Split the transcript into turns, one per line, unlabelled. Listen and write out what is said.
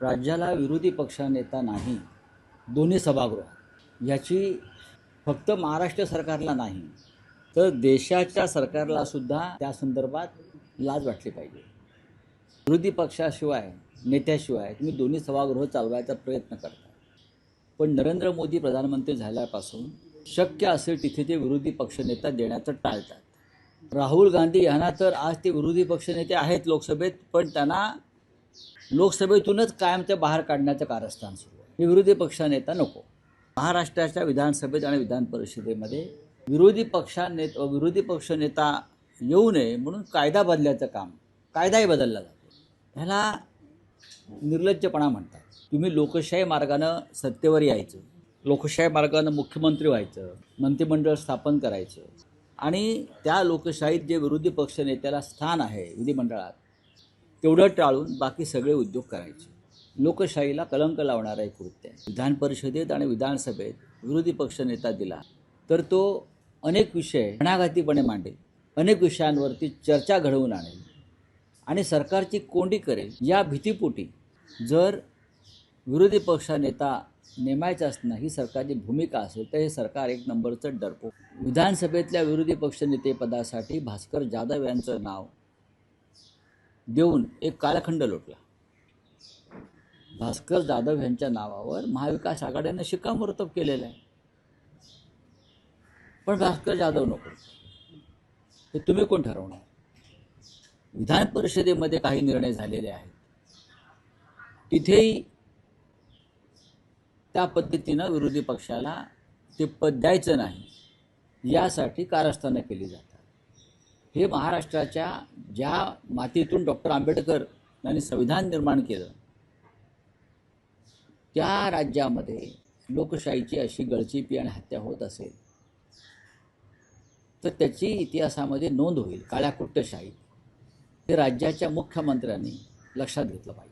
राज्याला विरोधी पक्षनेता नाही, दोन्ही सभागृह याची फक्त महाराष्ट्र सरकारला नाही तर देशाच्या सरकारला सुद्धा त्या संदर्भात लाज वाटली पाहिजे. विरोधी पक्षाशिवाय नेत्याशिवाय तुम्ही दोन्ही सभागृह चालवायचा प्रयत्न करता, पण नरेंद्र मोदी प्रधानमंत्री झाल्यापासून शक्य असेल तिथे ते विरोधी पक्षनेता देण्याचं टाळतात. राहुल गांधी यांना तर आज ते विरोधी पक्षनेते आहेत लोकसभेत, पण त्यांना लोकसभेतूनच कायमच्या बाहेर काढण्याचं कारस्थान सुरू आहे. हे विरोधी पक्षनेता नको. महाराष्ट्राच्या विधानसभेत आणि विधान परिषदेमध्ये विरोधी पक्षनेता येऊ नये म्हणून कायदा बदलायचं काम, कायदाही बदलला जातो. ह्याला निर्लज्जपणा म्हणतात. तुम्ही लोकशाही मार्गानं सत्तेवर यायचं, लोकशाही मार्गानं मुख्यमंत्री व्हायचं, मंत्रिमंडळ स्थापन करायचं आणि त्या लोकशाहीत जे विरोधी पक्षनेत्याला स्थान आहे विधिमंडळात तेवढं टाळून बाकी सगळे उद्योग करायचे. लोकशाहीला कलंक लावणारं एक कृत्य आहे. विधान परिषदेत आणि विधानसभेत विरोधी पक्षनेता दिला तर तो अनेक विषय घणाघातीपणे मांडेल, अनेक विषयांवरती चर्चा घडवून आणेल आणि सरकारची कोंडी करेल. या भीतीपोटी जर विरोधी पक्षनेता नेमायचा असणं ही सरकारची भूमिका असेल तर हे सरकार एक नंबरचं डरपोक. विधानसभेतल्या विरोधी पक्षनेतेपदासाठी भास्कर जाधव यांचं नाव देऊन एक कालखंड लोटला. भास्कर जाधव यांच्या नावावर महाविकास आघाडीने शिक्कामोर्तब केलेलं आहे, पण भास्कर जाधव नको. हे तुम्ही कोण ठरवणार? विधान परिषदेमध्ये काही निर्णय झालेले आहेत, तिथेही त्या पद्धतीनं विरोधी पक्षाला ते पद द्यायचं नाही यासाठी कारस्थानं केली जातात. हे महाराष्ट्राच्या ज्या मातीतून डॉक्टर आंबेडकर यांनी संविधान निर्माण केलं त्या राज्यामध्ये लोकशाहीची अशी गळचीपी आणि हत्या होत असेल तर त्याची इतिहासामध्ये नोंद होईल. काळ्या कुट्टशाही हे राज्याच्या मुख्यमंत्र्यांनी लक्षात घेतलं पाहिजे.